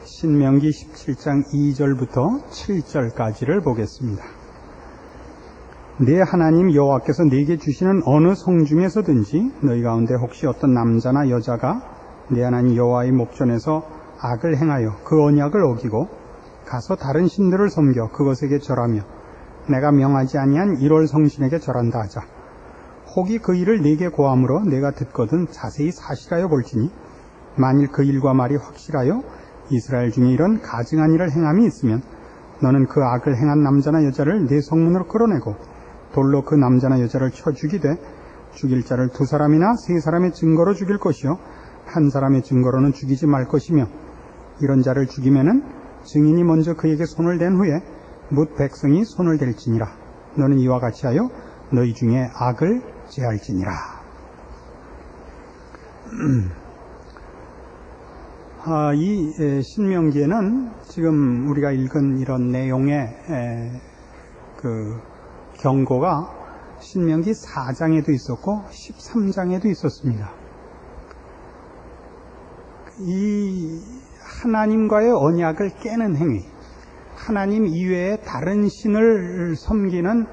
신명기 17장 2절부터 7절까지를 보겠습니다. 내 하나님 여호와께서 네게 주시는 어느 성 중에서든지 너희 가운데 혹시 어떤 남자나 여자가 내 하나님 여호와의 목전에서 악을 행하여 그 언약을 어기고 가서 다른 신들을 섬겨 그것에게 절하며 내가 명하지 아니한 1월 성신에게 절한다 하자. 혹이 그 일을 네게 고함으로 내가 듣거든 자세히 사실하여 볼지니 만일 그 일과 말이 확실하여 이스라엘 중에 이런 가증한 일을 행함이 있으면 너는 그 악을 행한 남자나 여자를 네 성문으로 끌어내고 돌로 그 남자나 여자를 쳐 죽이되 죽일 자를 2사람이나 3사람의 증거로 죽일 것이요 1사람의 증거로는 죽이지 말 것이며 이런 자를 죽이면은 증인이 먼저 그에게 손을 댄 후에 뭇 백성이 손을 댈지니라. 너는 이와 같이 하여 너희 중에 악을 제할지니라. 이 신명기에는 지금 우리가 읽은 이런 내용의 그 경고가 신명기 4장에도 있었고 13장에도 있었습니다. 이 하나님과의 언약을 깨는 행위, 하나님 이외에 다른 신을 섬기는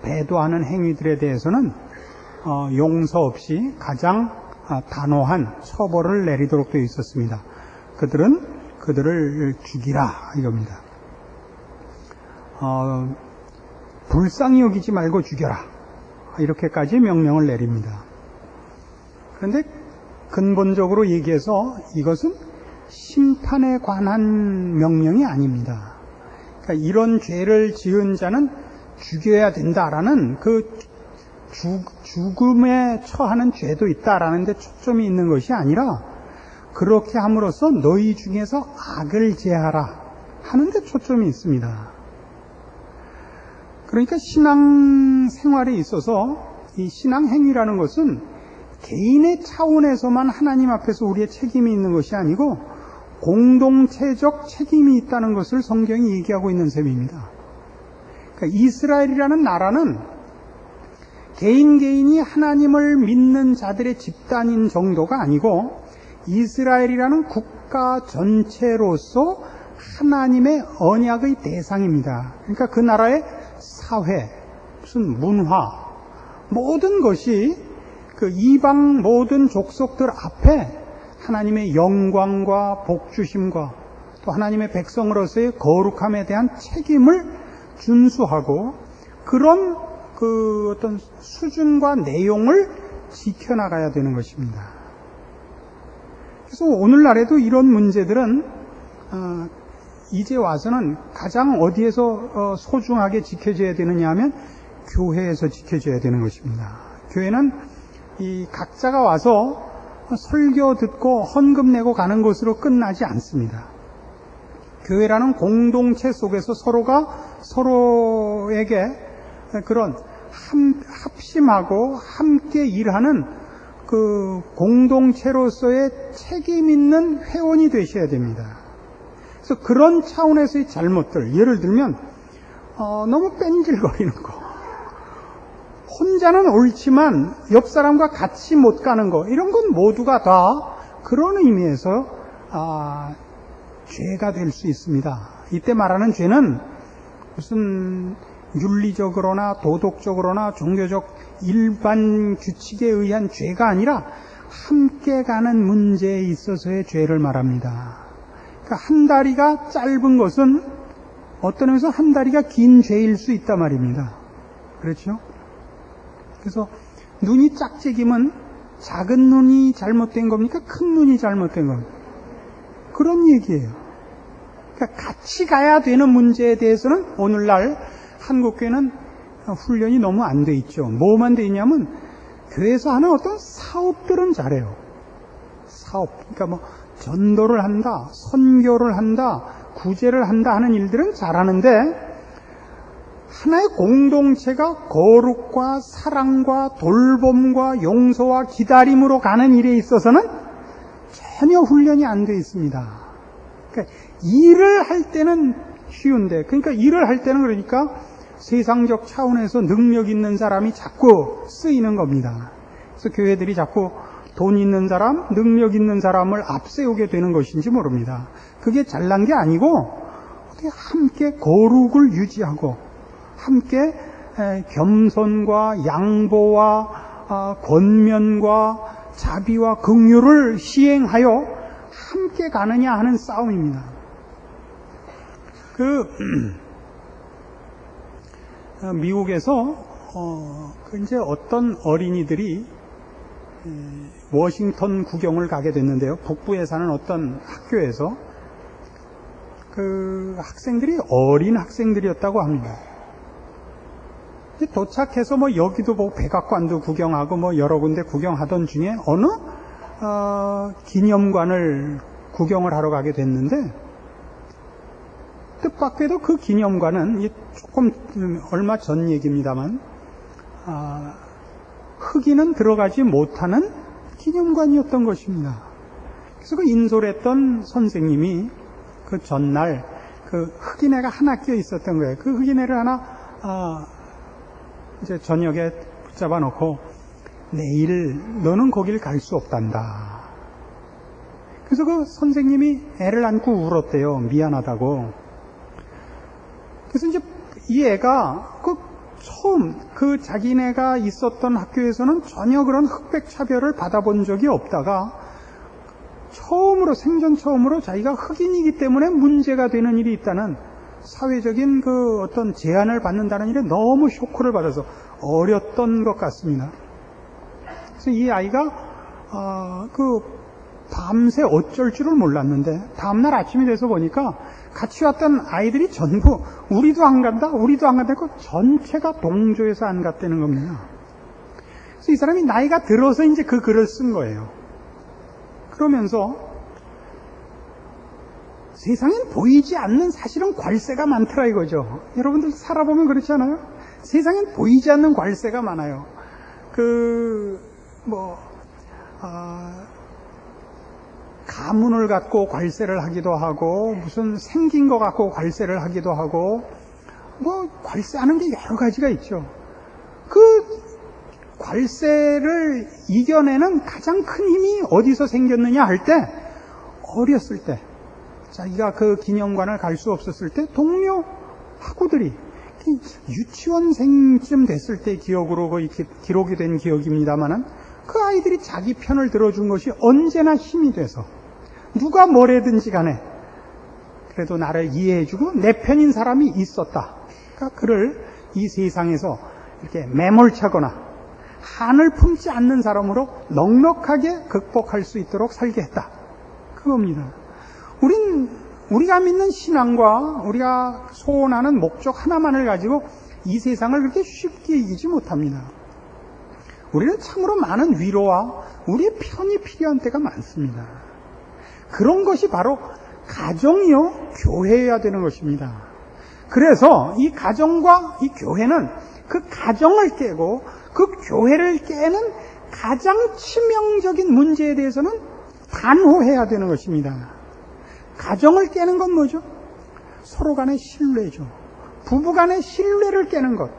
배도하는 행위들에 대해서는 용서 없이 가장 단호한 처벌을 내리도록 되어 있었습니다. 그들을 죽이라 이겁니다. 불쌍히 여기지 말고 죽여라 이렇게까지 명령을 내립니다. 그런데 근본적으로 얘기해서 이것은 심판에 관한 명령이 아닙니다. 그러니까 이런 죄를 지은 자는 죽여야 된다라는 그 죽음에 처하는 죄도 있다라는 데 초점이 있는 것이 아니라 그렇게 함으로써 너희 중에서 악을 제하라 하는 데 초점이 있습니다. 그러니까 신앙 생활에 있어서 이 신앙 행위라는 것은 개인의 차원에서만 하나님 앞에서 우리의 책임이 있는 것이 아니고 공동체적 책임이 있다는 것을 성경이 얘기하고 있는 셈입니다. 그러니까 이스라엘이라는 나라는 개인이 하나님을 믿는 자들의 집단인 정도가 아니고 이스라엘이라는 국가 전체로서 하나님의 언약의 대상입니다. 그러니까 그 나라의 사회, 무슨 문화, 모든 것이 그 이방 모든 족속들 앞에 하나님의 영광과 복주심과 또 하나님의 백성으로서의 거룩함에 대한 책임을 준수하고 그런 그 어떤 수준과 내용을 지켜나가야 되는 것입니다. 그래서 오늘날에도 이런 문제들은 이제 와서는 가장 어디에서 소중하게 지켜져야 되느냐 하면 교회에서 지켜져야 되는 것입니다. 교회는 이 각자가 와서 설교 듣고 헌금 내고 가는 것으로 끝나지 않습니다. 교회라는 공동체 속에서 서로가 서로에게 그런 합심하고 함께 일하는 그 공동체로서의 책임 있는 회원이 되셔야 됩니다. 그래서 그런 차원에서의 잘못들, 예를 들면 너무 뺀질거리는 거, 혼자는 옳지만 옆 사람과 같이 못 가는 거, 이런 건 모두가 다 그런 의미에서 죄가 될 수 있습니다. 이때 말하는 죄는 무슨 윤리적으로나 도덕적으로나 종교적 일반 규칙에 의한 죄가 아니라 함께 가는 문제에 있어서의 죄를 말합니다. 그러니까 한 다리가 짧은 것은 어떤 의미에서 한 다리가 긴 죄일 수 있단 말입니다. 그렇죠? 그래서 눈이 짝짝이면 작은 눈이 잘못된 겁니까? 큰 눈이 잘못된 겁니까? 그런 얘기예요. 그러니까 같이 가야 되는 문제에 대해서는 오늘날 한국교회는 훈련이 너무 안 돼 있죠. 뭐만 돼 있냐면 교회에서 하는 어떤 사업들은 잘해요. 사업, 그러니까 뭐 전도를 한다, 선교를 한다, 구제를 한다 하는 일들은 잘하는데 하나의 공동체가 거룩과 사랑과 돌봄과 용서와 기다림으로 가는 일에 있어서는 전혀 훈련이 안 돼 있습니다. 그러니까 일을 할 때는 쉬운데, 그러니까 일을 할 때는 그러니까 세상적 차원에서 능력 있는 사람이 자꾸 쓰이는 겁니다. 그래서 교회들이 자꾸 돈 있는 사람, 능력 있는 사람을 앞세우게 되는 것인지 모릅니다. 그게 잘난 게 아니고 어떻게 함께 거룩을 유지하고 함께 겸손과 양보와 권면과 자비와 긍휼을 시행하여 함께 가느냐 하는 싸움입니다. 미국에서 이제 어떤 어린이들이 워싱턴 구경을 가게 됐는데요. 북부에 사는 어떤 학교에서 그 학생들이 어린 학생들이었다고 합니다. 도착해서 뭐 여기도 뭐 백악관도 구경하고 뭐 여러 군데 구경하던 중에 어느 기념관을 구경을 하러 가게 됐는데, 뜻밖에도 그 기념관은 조금 얼마 전 얘기입니다만 흑인은 들어가지 못하는 기념관이었던 것입니다. 그래서 그 인솔했던 선생님이 그 전날 그 흑인애가 하나 껴 있었던 거예요. 그 흑인애를 하나 이제 저녁에 붙잡아 놓고 내일 너는 거길 갈 수 없단다. 그래서 그 선생님이 애를 안고 울었대요. 미안하다고. 그래서 이제 이 애가 처음 그 자기네가 있었던 학교에서는 전혀 그런 흑백 차별을 받아본 적이 없다가 생전 처음으로 자기가 흑인이기 때문에 문제가 되는 일이 있다는 사회적인 그 어떤 제한을 받는다는 일에 너무 쇼크를 받아서 어렸던 것 같습니다. 그래서 이 아이가 밤새 어쩔 줄을 몰랐는데 다음날 아침이 돼서 보니까 같이 왔던 아이들이 전부 우리도 안 간다 그 전체가 동조해서 안 갔다는 겁니다. 그래서 이 사람이 나이가 들어서 이제 그 글을 쓴 거예요. 그러면서 세상엔 보이지 않는 사실은 괄세가 많더라 이거죠. 여러분들 살아보면 그렇지 않아요? 세상엔 보이지 않는 괄세가 많아요. 가문을 갖고 괄세를 하기도 하고 무슨 생긴 거 갖고 괄세를 하기도 하고 괄세하는 게 여러 가지가 있죠. 그 괄세를 이겨내는 가장 큰 힘이 어디서 생겼느냐 할 때, 어렸을 때 자기가 그 기념관을 갈 수 없었을 때 동료 학우들이 유치원생쯤 됐을 때 기억으로 기록이 된 기억입니다만은 그 아이들이 자기 편을 들어준 것이 언제나 힘이 돼서 누가 뭐래든지 간에 그래도 나를 이해해주고 내 편인 사람이 있었다. 그러니까 그를 이 세상에서 이렇게 매몰차거나 한을 품지 않는 사람으로 넉넉하게 극복할 수 있도록 살게 했다. 그겁니다. 우리가 믿는 신앙과 우리가 소원하는 목적 하나만을 가지고 이 세상을 그렇게 쉽게 이기지 못합니다. 우리는 참으로 많은 위로와 우리의 편이 필요한 때가 많습니다. 그런 것이 바로 가정이요 교회여야 되는 것입니다. 그래서 이 가정과 이 교회는 그 가정을 깨고 그 교회를 깨는 가장 치명적인 문제에 대해서는 단호해야 되는 것입니다. 가정을 깨는 건 뭐죠? 서로 간의 신뢰죠. 부부 간의 신뢰를 깨는 것,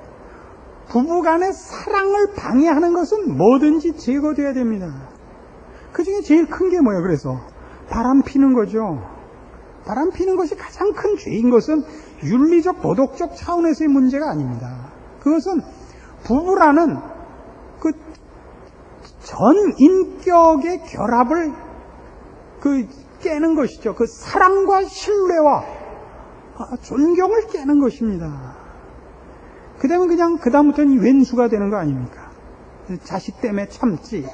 부부 간의 사랑을 방해하는 것은 뭐든지 제거돼야 됩니다. 그 중에 제일 큰 게 뭐예요? 그래서 바람 피는 거죠. 바람 피는 것이 가장 큰 죄인 것은 윤리적 도덕적 차원에서의 문제가 아닙니다. 그것은 부부라는 그 전 인격의 결합을 깨는 것이죠. 그 사랑과 신뢰와 존경을 깨는 것입니다. 그다음부터는 왼수가 되는 거 아닙니까? 자식 때문에 참지.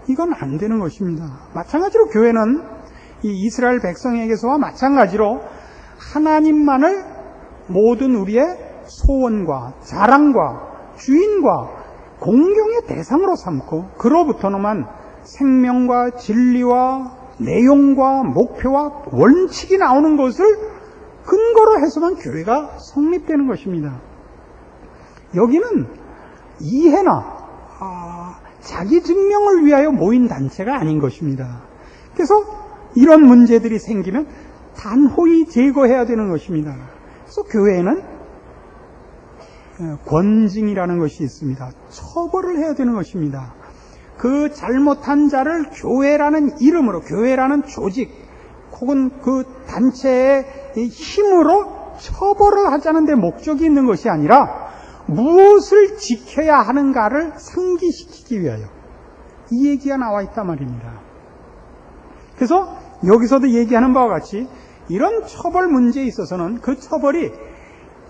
이건 안 되는 것입니다. 마찬가지로 교회는 이 이스라엘 백성에게서와 마찬가지로 하나님만을 모든 우리의 소원과 자랑과 주인과 공경의 대상으로 삼고 그로부터는 생명과 진리와 내용과 목표와 원칙이 나오는 것을 근거로 해서만 교회가 성립되는 것입니다. 여기는 이해나 자기 증명을 위하여 모인 단체가 아닌 것입니다. 그래서 이런 문제들이 생기면 단호히 제거해야 되는 것입니다. 그래서 교회에는 권징이라는 것이 있습니다. 처벌을 해야 되는 것입니다. 그 잘못한 자를 교회라는 이름으로, 교회라는 조직 혹은 그 단체의 힘으로 처벌을 하자는 데 목적이 있는 것이 아니라 무엇을 지켜야 하는가를 상기시키기 위하여 이 얘기가 나와 있단 말입니다. 그래서 여기서도 얘기하는 바와 같이 이런 처벌 문제에 있어서는 그 처벌이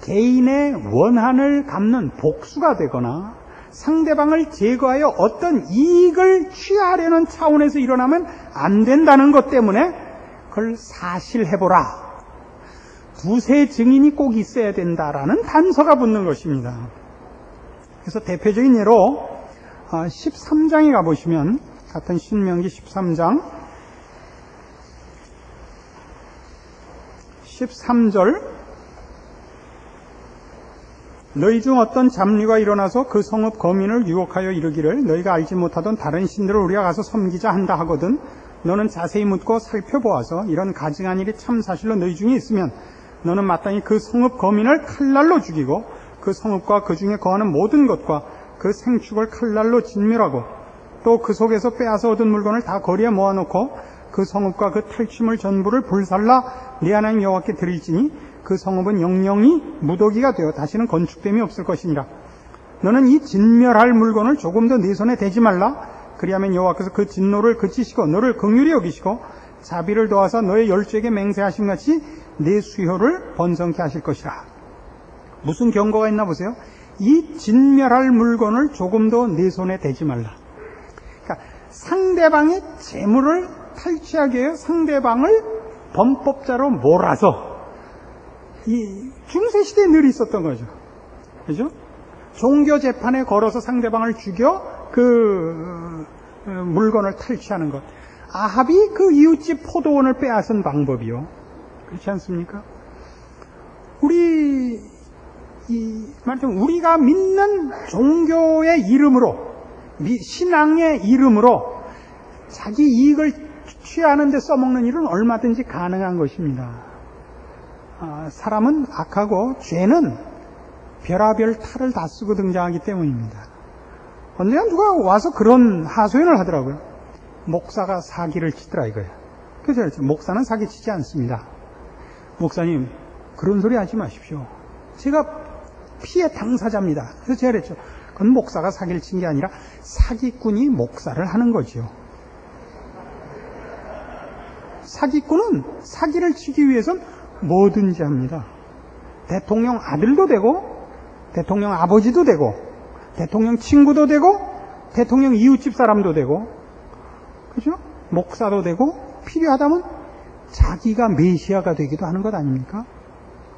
개인의 원한을 갚는 복수가 되거나 상대방을 제거하여 어떤 이익을 취하려는 차원에서 일어나면 안 된다는 것 때문에 그걸 사실해보라, 두세 증인이 꼭 있어야 된다라는 단서가 붙는 것입니다. 그래서 대표적인 예로 13장에 가보시면, 같은 신명기 13장 13절, 너희 중 어떤 잡류가 일어나서 그 성읍 거민을 유혹하여 이르기를 너희가 알지 못하던 다른 신들을 우리가 가서 섬기자 한다 하거든 너는 자세히 묻고 살펴보아서 이런 가증한 일이 참 사실로 너희 중에 있으면 너는 마땅히 그 성읍 거민을 칼날로 죽이고 그 성읍과 그 중에 거하는 모든 것과 그 생축을 칼날로 진멸하고 또 그 속에서 빼앗아 얻은 물건을 다 거리에 모아놓고 그 성읍과 그 탈취물 전부를 불살라 네 하나님 여호와께 드릴지니 그 성읍은 영영이 무더기가 되어 다시는 건축됨이 없을 것이니라. 너는 이 진멸할 물건을 조금 더 네 손에 대지 말라. 그리하면 여호와께서 그 진노를 그치시고 너를 긍휼히 여기시고 자비를 도와서 너의 열조에게 맹세하신 같이 내 수효를 번성케 하실 것이라. 무슨 경고가 있나 보세요. 이 진멸할 물건을 조금 더 내 손에 대지 말라. 그러니까 상대방의 재물을 탈취하기 위해 상대방을 범법자로 몰아서, 이 중세시대에 늘 있었던 거죠. 그죠? 종교 재판에 걸어서 상대방을 죽여 그 물건을 탈취하는 것. 아합이 그 이웃집 포도원을 빼앗은 방법이요. 그렇지 않습니까? 말하자면 우리가 믿는 종교의 이름으로, 신앙의 이름으로 자기 이익을 취하는 데 써먹는 일은 얼마든지 가능한 것입니다. 사람은 악하고 죄는 별하별 탈을 다 쓰고 등장하기 때문입니다. 언젠가 누가 와서 그런 하소연을 하더라고요. 목사가 사기를 치더라 이거예요. 그래서 그랬죠. 목사는 사기치지 않습니다. 목사님, 그런 소리 하지 마십시오. 제가 피해 당사자입니다. 그래서 제가 그랬죠. 그건 목사가 사기를 친 게 아니라 사기꾼이 목사를 하는 거죠. 사기꾼은 사기를 치기 위해선 뭐든지 합니다. 대통령 아들도 되고, 대통령 아버지도 되고, 대통령 친구도 되고, 대통령 이웃집 사람도 되고, 그죠? 목사도 되고, 필요하다면 자기가 메시아가 되기도 하는 것 아닙니까?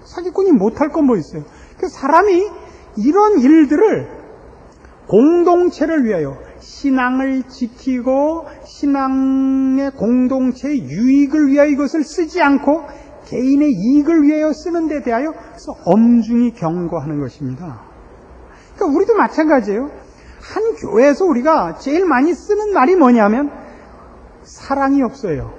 사기꾼이 못할 건 뭐 있어요? 그래서 사람이 이런 일들을 공동체를 위하여, 신앙을 지키고 신앙의 공동체의 유익을 위하여 이것을 쓰지 않고 개인의 이익을 위하여 쓰는 데 대하여 그래서 엄중히 경고하는 것입니다. 그러니까 우리도 마찬가지예요. 한 교회에서 우리가 제일 많이 쓰는 말이 뭐냐면 사랑이 없어요.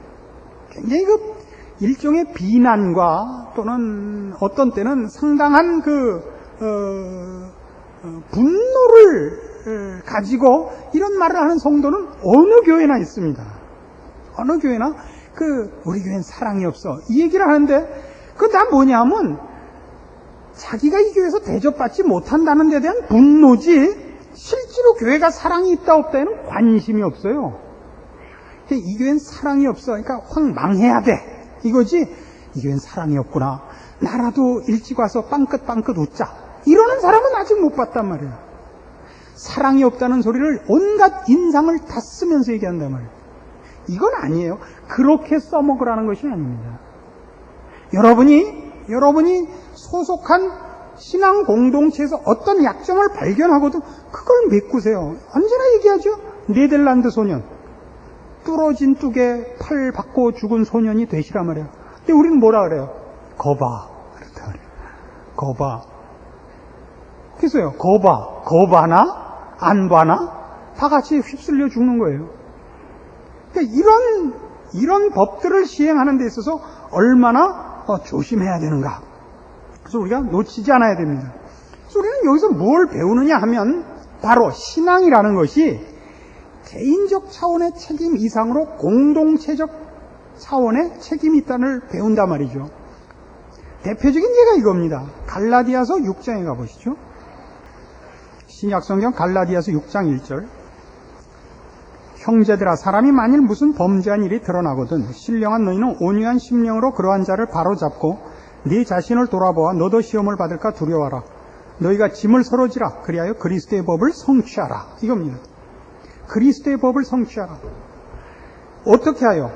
굉장히 그 일종의 비난과 또는 어떤 때는 상당한 분노를 가지고 이런 말을 하는 성도는 어느 교회나 있습니다. 어느 교회나 우리 교회는 사랑이 없어 이 얘기를 하는데 그건 다 뭐냐면 자기가 이 교회에서 대접받지 못한다는 데 대한 분노지 실제로 교회가 사랑이 있다 없다에는 관심이 없어요. 이 교회는 사랑이 없어, 그러니까 확 망해야 돼 이거지, 이 교회는 사랑이 없구나, 나라도 일찍 와서 빵긋빵긋 웃자, 이러는 사람은 아직 못 봤단 말이에요. 사랑이 없다는 소리를 온갖 인상을 다 쓰면서 얘기한단 말이에요. 이건 아니에요. 그렇게 써먹으라는 것이 아닙니다. 여러분이 소속한 신앙 공동체에서 어떤 약점을 발견하고도 그걸 메꾸세요. 언제나 얘기하죠. 네덜란드 소년, 뚫어진 뚝에 팔 받고 죽은 소년이 되시라 말이에요. 근데 우리는 뭐라 그래요? 거봐. 그렇다 그래요. 거봐. 그래서요, 거봐나? 안 봐나? 다 같이 휩쓸려 죽는 거예요. 그러니까 이런 법들을 시행하는 데 있어서 얼마나 조심해야 되는가. 그래서 우리가 놓치지 않아야 됩니다. 그래서 우리는 여기서 뭘 배우느냐 하면 바로 신앙이라는 것이 개인적 차원의 책임 이상으로 공동체적 차원의 책임이 있다는 걸 배운단 말이죠. 대표적인 예가 이겁니다. 갈라디아서 6장에 가보시죠. 신약성경 갈라디아서 6장 1절. 형제들아, 사람이 만일 무슨 범죄한 일이 드러나거든 신령한 너희는 온유한 심령으로 그러한 자를 바로잡고 네 자신을 돌아보아 너도 시험을 받을까 두려워하라. 너희가 짐을 서로 지라. 그리하여 그리스도의 법을 성취하라. 이겁니다. 그리스도의 법을 성취하라. 어떻게 하여?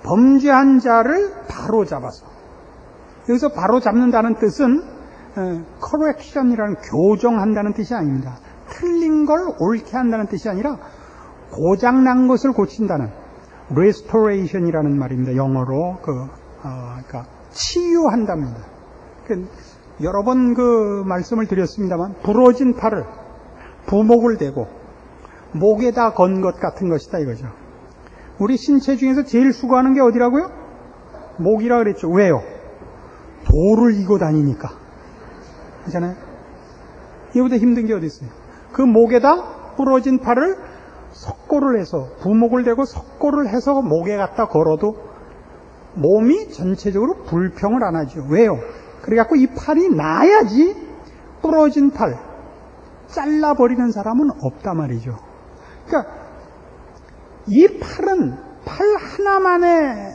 범죄한 자를 바로잡아서. 여기서 바로잡는다는 뜻은 correction이라는 교정한다는 뜻이 아닙니다. 틀린 걸 옳게 한다는 뜻이 아니라 고장난 것을 고친다는 restoration이라는 말입니다. 영어로 그러니까 치유한답니다. 여러 번 그 말씀을 드렸습니다만 부러진 팔을 부목을 대고 목에다 건 것 같은 것이다 이거죠. 우리 신체 중에서 제일 수고하는 게 어디라고요? 목이라 그랬죠. 왜요? 돌을 이고 다니니까. 그렇잖아요. 이보다 힘든 게 어디 있어요? 그 목에다 부러진 팔을 석고를 해서 부목을 대고 석고를 해서 목에 갖다 걸어도 몸이 전체적으로 불평을 안 하죠. 왜요? 그래갖고 이 팔이 나야지 부러진 팔 잘라버리는 사람은 없단 말이죠. 그러니까 이 팔은 팔 하나만의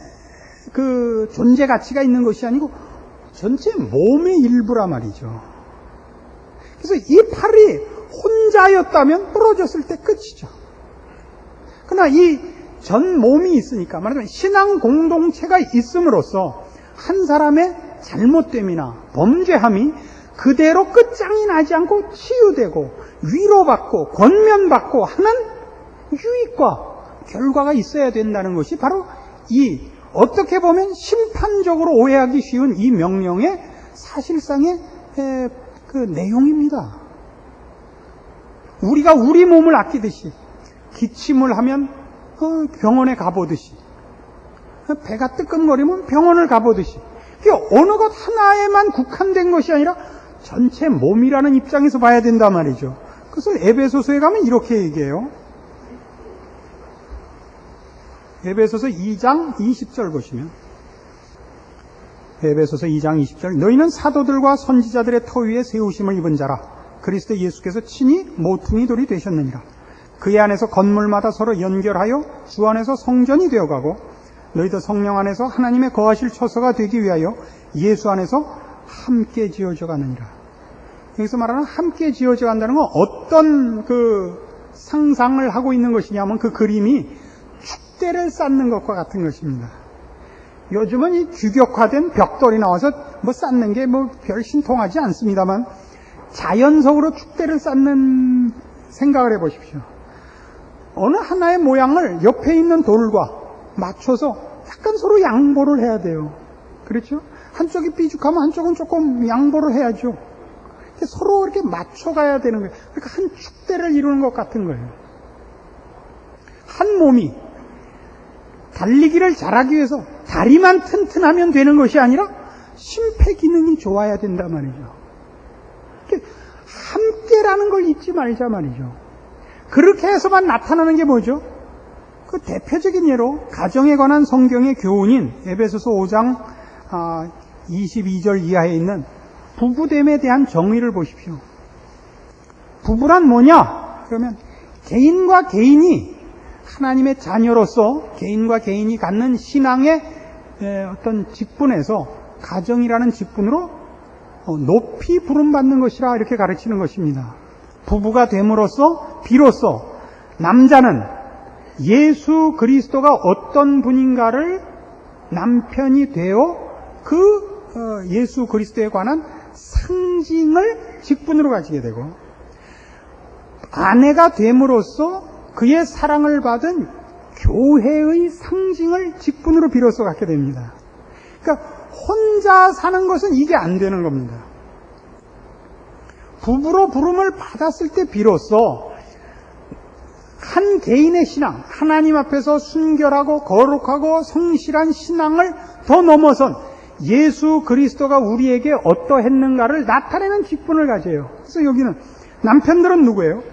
그 존재 가치가 있는 것이 아니고 전체 몸의 일부란 말이죠. 그래서 이 팔이 혼자였다면 부러졌을 때 끝이죠. 그러나 이 전 몸이 있으니까 말하자면 신앙 공동체가 있음으로써 한 사람의 잘못됨이나 범죄함이 그대로 끝장이 나지 않고 치유되고 위로받고 권면받고 하는 유익과 결과가 있어야 된다는 것이 바로 이 어떻게 보면 심판적으로 오해하기 쉬운 이 명령의 사실상의 그 내용입니다. 우리가 우리 몸을 아끼듯이 기침을 하면 병원에 가보듯이 배가 뜨끔거리면 병원을 가보듯이 어느 것 하나에만 국한된 것이 아니라 전체 몸이라는 입장에서 봐야 된단 말이죠. 그것을 에베소서에 가면 이렇게 얘기해요. 에베소서 2장 20절 보시면 에베소서 2장 20절 너희는 사도들과 선지자들의 터 위에 세우심을 입은 자라 그리스도 예수께서 친히 모퉁이 돌이 되셨느니라. 그의 안에서 건물마다 서로 연결하여 주 안에서 성전이 되어가고 너희도 성령 안에서 하나님의 거하실 처소가 되기 위하여 예수 안에서 함께 지어져 가느니라. 여기서 말하는 함께 지어져 간다는 건 어떤 그 상상을 하고 있는 것이냐면 그 그림이 축대를 쌓는 것과 같은 것입니다. 요즘은 이 규격화된 벽돌이 나와서 뭐 쌓는 게 뭐 별 신통하지 않습니다만 자연석으로 축대를 쌓는 생각을 해보십시오. 어느 하나의 모양을 옆에 있는 돌과 맞춰서 약간 서로 양보를 해야 돼요. 그렇죠? 한쪽이 삐죽하면 한쪽은 조금 양보를 해야죠. 서로 이렇게 맞춰가야 되는 거예요. 그러니까 한 축대를 이루는 것 같은 거예요. 한 몸이 달리기를 잘하기 위해서 다리만 튼튼하면 되는 것이 아니라 심폐기능이 좋아야 된단 말이죠. 함께라는 걸 잊지 말자 말이죠. 그렇게 해서만 나타나는 게 뭐죠? 그 대표적인 예로 가정에 관한 성경의 교훈인 에베소서 5장 22절 이하에 있는 부부됨에 대한 정의를 보십시오. 부부란 뭐냐? 그러면 개인과 개인이 하나님의 자녀로서 개인과 개인이 갖는 신앙의 어떤 직분에서 가정이라는 직분으로 높이 부름받는 것이라 이렇게 가르치는 것입니다. 부부가 됨으로써 비로소 남자는 예수 그리스도가 어떤 분인가를 남편이 되어 그 예수 그리스도에 관한 상징을 직분으로 가지게 되고 아내가 됨으로써 그의 사랑을 받은 교회의 상징을 직분으로 비로소 갖게 됩니다. 그러니까 혼자 사는 것은 이게 안 되는 겁니다. 부부로 부름을 받았을 때 비로소 한 개인의 신앙, 하나님 앞에서 순결하고 거룩하고 성실한 신앙을 더 넘어선 예수 그리스도가 우리에게 어떠했는가를 나타내는 직분을 가져요. 그래서 여기는 남편들은 누구예요?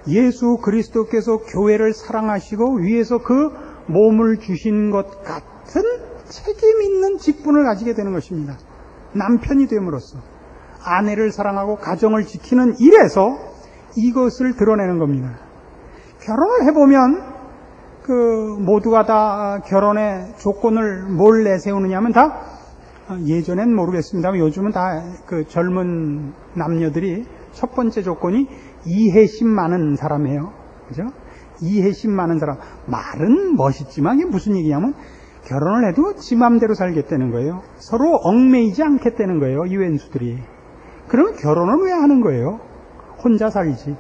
예수 그리스도께서 교회를 사랑하시고 위에서 그 몸을 주신 것 같은 책임 있는 직분을 가지게 되는 것입니다. 남편이 됨으로써 아내를 사랑하고 가정을 지키는 일에서 이것을 드러내는 겁니다. 결혼을 해보면 모두가 다 결혼의 조건을 뭘 내세우느냐면 다 예전엔 모르겠습니다만 요즘은 다 젊은 남녀들이 첫 번째 조건이 이해심 많은 사람이에요. 그죠? 이해심 많은 사람. 말은 멋있지만 이게 무슨 얘기냐면 결혼을 해도 지 맘대로 살겠다는 거예요. 서로 얽매이지 않겠다는 거예요. 이웬수들이. 그러면 결혼은 왜 하는 거예요? 혼자 살지.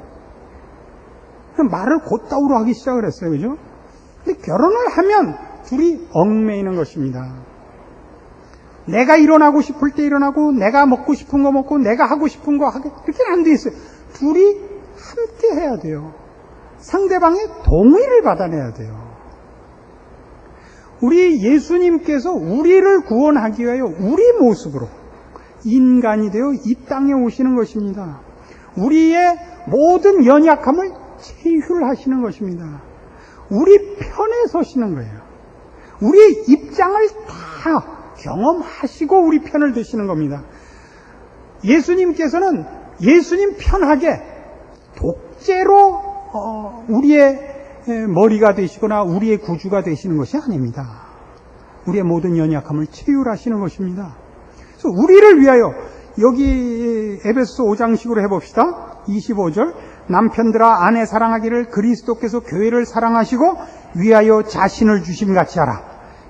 말을 곧다우로 하기 시작을 했어요. 그죠? 근데 결혼을 하면 둘이 얽매이는 것입니다. 내가 일어나고 싶을 때 일어나고 내가 먹고 싶은 거 먹고 내가 하고 싶은 거 하게 그렇게는 안 돼 있어요. 둘이 함께 해야 돼요. 상대방의 동의를 받아내야 돼요. 우리 예수님께서 우리를 구원하기 위하여 우리 모습으로 인간이 되어 이 땅에 오시는 것입니다. 우리의 모든 연약함을 체휼하시는 것입니다. 우리 편에 서시는 거예요. 우리의 입장을 다 경험하시고 우리 편을 드시는 겁니다. 예수님께서는 예수님 편하게 독재로 우리의 머리가 되시거나 우리의 구주가 되시는 것이 아닙니다. 우리의 모든 연약함을 체휼하시는 것입니다. 그래서 우리를 위하여 여기 에베소서 5장식으로 해봅시다. 25절 남편들아 아내 사랑하기를 그리스도께서 교회를 사랑하시고 위하여 자신을 주심같이 하라.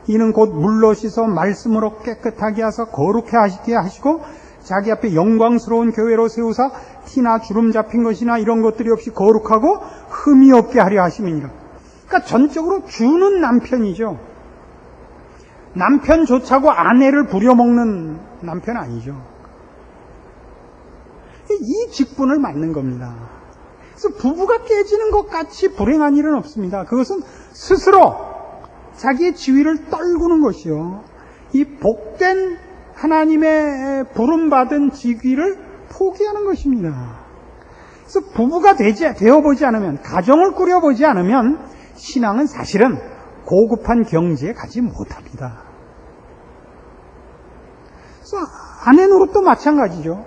이는 곧 물로 씻어 말씀으로 깨끗하게 하사 거룩해 하시게 하시고 자기 앞에 영광스러운 교회로 세우사 티나 주름 잡힌 것이나 이런 것들이 없이 거룩하고 흠이 없게 하려 하심이니라. 그러니까 전적으로 주는 남편이죠. 남편조차고 아내를 부려먹는 남편 아니죠. 이 직분을 맡는 겁니다. 그래서 부부가 깨지는 것 같이 불행한 일은 없습니다. 그것은 스스로 자기의 지위를 떨구는 것이요. 이 복된 하나님의 부름받은 직위를 포기하는 것입니다. 그래서 부부가 되어보지 않으면, 가정을 꾸려보지 않으면 신앙은 사실은 고급한 경지에 가지 못합니다. 그래서 아내 노릇도 마찬가지죠.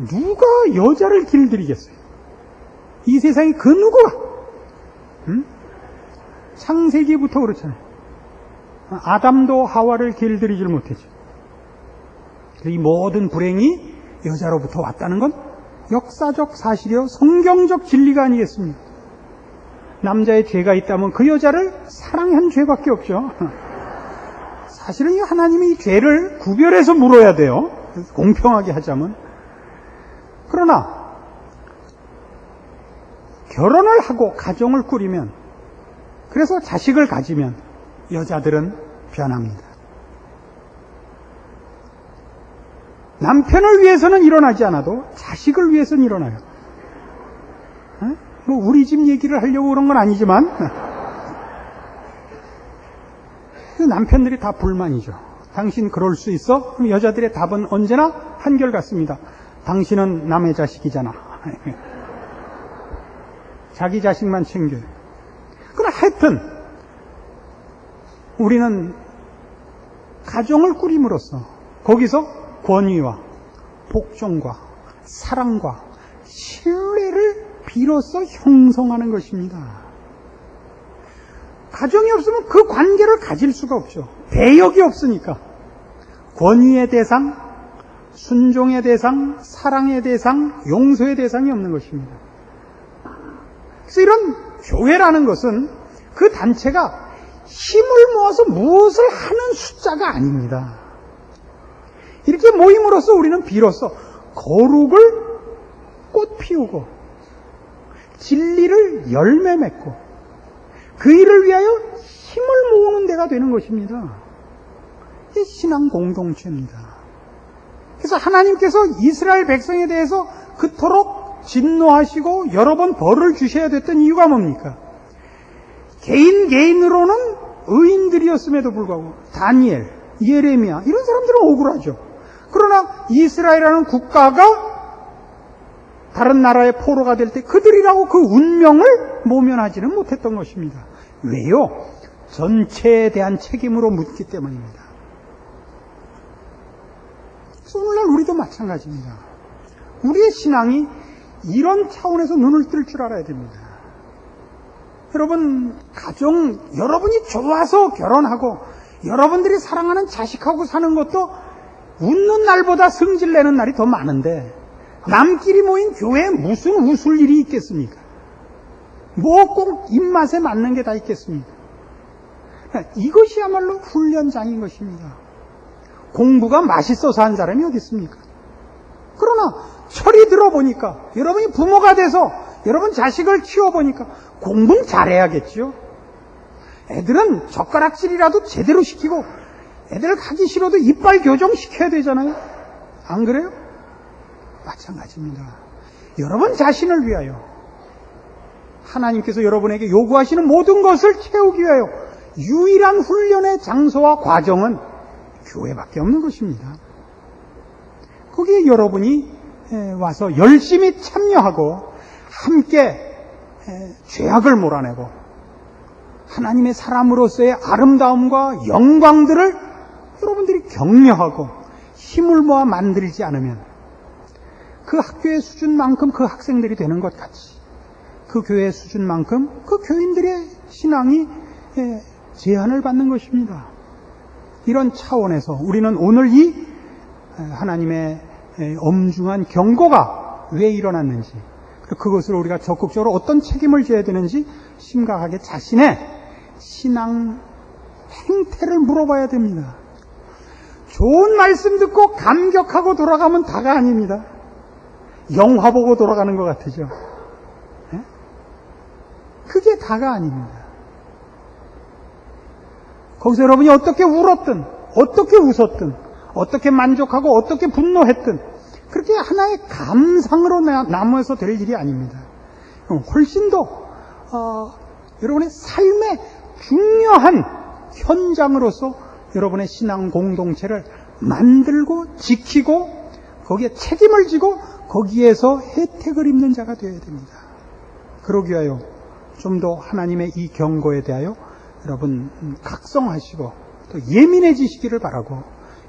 누가 여자를 길들이겠어요? 이 세상에 그 누구가? 창세기부터 그렇잖아요. 아담도 하와를 길들이질 못했죠. 이 모든 불행이 여자로부터 왔다는 건 역사적 사실이요 성경적 진리가 아니겠습니까? 남자의 죄가 있다면 그 여자를 사랑한 죄밖에 없죠. 사실은 하나님이 이 죄를 구별해서 물어야 돼요. 공평하게 하자면. 그러나 결혼을 하고 가정을 꾸리면, 그래서 자식을 가지면 여자들은 변합니다. 남편을 위해서는 일어나지 않아도 자식을 위해서는 일어나요. 뭐 우리 집 얘기를 하려고 그런 건 아니지만 남편들이 다 불만이죠. 당신 그럴 수 있어? 그럼 여자들의 답은 언제나 한결같습니다. 당신은 남의 자식이잖아. 자기 자식만 챙겨요. 그러나 하여튼 우리는 가정을 꾸림으로써 거기서 권위와 복종과 사랑과 신뢰를 비로소 형성하는 것입니다. 가정이 없으면 그 관계를 가질 수가 없죠. 대역이 없으니까. 권위의 대상, 순종의 대상, 사랑의 대상, 용서의 대상이 없는 것입니다. 그래서 이런 교회라는 것은 그 단체가 힘을 모아서 무엇을 하는 숫자가 아닙니다. 이렇게 모임으로써 우리는 비로소 거룩을 꽃 피우고 진리를 열매 맺고 그 일을 위하여 힘을 모으는 데가 되는 것입니다. 이게 신앙 공동체입니다. 그래서 하나님께서 이스라엘 백성에 대해서 그토록 진노하시고 여러 번 벌을 주셔야 됐던 이유가 뭡니까? 개인으로는 의인들이었음에도 불구하고 다니엘, 예레미야 이런 사람들은 억울하죠. 그러나 이스라엘이라는 국가가 다른 나라의 포로가 될 때 그들이라고 그 운명을 모면하지는 못했던 것입니다. 왜요? 전체에 대한 책임으로 묻기 때문입니다. 그래서 오늘날 우리도 마찬가지입니다. 우리의 신앙이 이런 차원에서 눈을 뜰 줄 알아야 됩니다. 여러분, 가정, 여러분이 좋아서 결혼하고 여러분들이 사랑하는 자식하고 사는 것도 웃는 날보다 승질내는 날이 더 많은데 남끼리 모인 교회에 무슨 웃을 일이 있겠습니까? 뭐 꼭 입맛에 맞는 게 다 있겠습니까? 이것이야말로 훈련장인 것입니다. 공부가 맛있어서 한 사람이 어디 있습니까? 그러나 철이 들어보니까, 여러분이 부모가 돼서 여러분 자식을 키워보니까 공부는 잘해야겠죠. 애들은 젓가락질이라도 제대로 시키고 애들 가기 싫어도 이빨 교정시켜야 되잖아요. 안 그래요? 마찬가지입니다. 여러분 자신을 위하여 하나님께서 여러분에게 요구하시는 모든 것을 채우기 위하여 유일한 훈련의 장소와 과정은 교회밖에 없는 것입니다. 거기에 여러분이 와서 열심히 참여하고 함께 죄악을 몰아내고 하나님의 사람으로서의 아름다움과 영광들을 여러분들이 격려하고 힘을 모아 만들지 않으면 그 학교의 수준만큼 그 학생들이 되는 것 같이 그 교회의 수준만큼 그 교인들의 신앙이 제한을 받는 것입니다. 이런 차원에서 우리는 오늘 이 하나님의 엄중한 경고가 왜 일어났는지, 그것을 우리가 적극적으로 어떤 책임을 져야 되는지 심각하게 자신의 신앙 행태를 물어봐야 됩니다. 좋은 말씀 듣고 감격하고 돌아가면 다가 아닙니다. 영화 보고 돌아가는 것 같으죠. 그게 다가 아닙니다. 거기서 여러분이 어떻게 울었든 어떻게 웃었든 어떻게 만족하고 어떻게 분노했든 그렇게 하나의 감상으로 남아서 될 일이 아닙니다. 훨씬 더 여러분의 삶의 중요한 현장으로서 여러분의 신앙 공동체를 만들고 지키고 거기에 책임을 지고 거기에서 혜택을 입는 자가 되어야 됩니다. 그러기 위하여 좀 더 하나님의 이 경고에 대하여 여러분 각성하시고 또 예민해지시기를 바라고,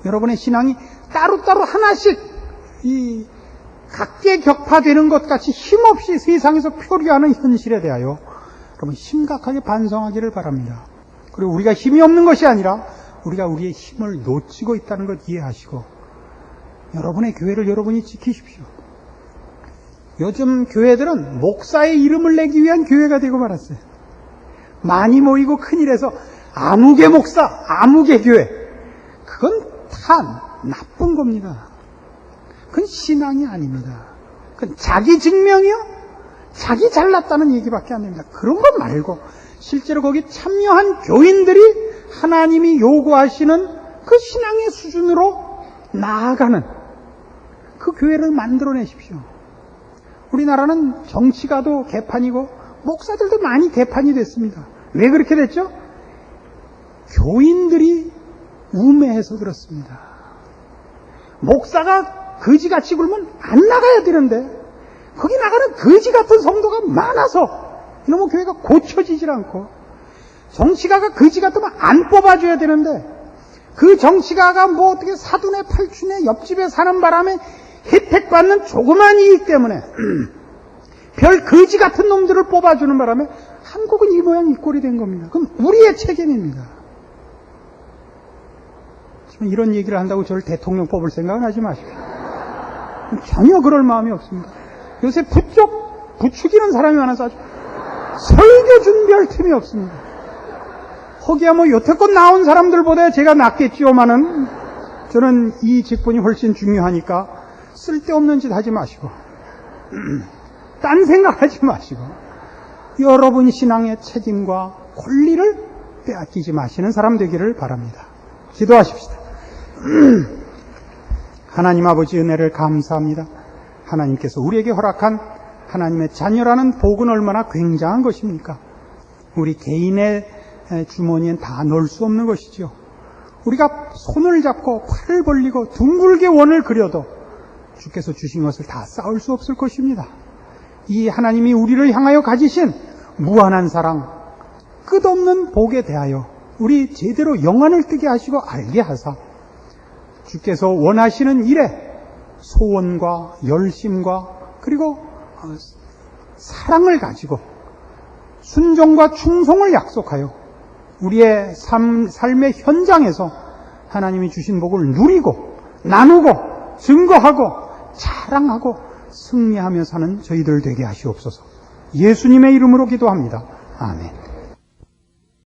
여러분의 신앙이 따로따로 하나씩 이 각계격파되는 것 같이 힘없이 세상에서 표류하는 현실에 대하여 여러분 심각하게 반성하기를 바랍니다. 그리고 우리가 힘이 없는 것이 아니라 우리가 우리의 힘을 놓치고 있다는 것 이해하시고 여러분의 교회를 여러분이 지키십시오. 요즘 교회들은 목사의 이름을 내기 위한 교회가 되고 말았어요. 많이 모이고 큰일해서 아무개 목사, 아무개 교회. 그건 다 나쁜 겁니다. 그건 신앙이 아닙니다. 그건 자기 증명이요? 자기 잘났다는 얘기밖에 안 됩니다. 그런 거 말고 실제로 거기 참여한 교인들이 하나님이 요구하시는 그 신앙의 수준으로 나아가는 그 교회를 만들어내십시오. 우리나라는 정치가도 개판이고 목사들도 많이 개판이 됐습니다. 왜 그렇게 됐죠? 교인들이 우매해서 그렇습니다. 목사가 거지같이 굴면 안 나가야 되는데 거기 나가는 거지 같은 성도가 많아서 이놈의 교회가 고쳐지질 않고, 정치가가 거지 같으면 안 뽑아줘야 되는데 그 정치가가 뭐 어떻게 사돈의 팔촌의 옆집에 사는 바람에 혜택받는 조그만 이익 때문에 별 거지 같은 놈들을 뽑아주는 바람에 한국은 이 모양 이 꼴이 된 겁니다. 그럼 우리의 책임입니다. 이런 얘기를 한다고 저를 대통령 뽑을 생각은 하지 마십시오. 전혀 그럴 마음이 없습니다. 요새 부추기는 사람이 많아서 아주 설교 준비할 틈이 없습니다. 거기야 뭐 여태껏 나온 사람들보다 제가 낫겠지요마는 저는 이 직분이 훨씬 중요하니까 쓸데없는 짓 하지 마시고 딴 생각하지 마시고 여러분 신앙의 책임과 권리를 빼앗기지 마시는 사람 되기를 바랍니다. 기도하십시다. 하나님 아버지 은혜를 감사합니다. 하나님께서 우리에게 허락한 하나님의 자녀라는 복은 얼마나 굉장한 것입니까? 우리 개인의 주머니엔 다 넣을 수 없는 것이죠. 우리가 손을 잡고 팔을 벌리고 둥글게 원을 그려도 주께서 주신 것을 다 쌓을 수 없을 것입니다. 이 하나님이 우리를 향하여 가지신 무한한 사랑, 끝없는 복에 대하여 우리 제대로 영안을 뜨게 하시고 알게 하사 주께서 원하시는 일에 소원과 열심과 그리고 사랑을 가지고 순종과 충성을 약속하여 우리의 삶의 현장에서 하나님이 주신 복을 누리고 나누고 증거하고 자랑하고 승리하며 사는 저희들 되게 하시옵소서. 예수님의 이름으로 기도합니다. 아멘.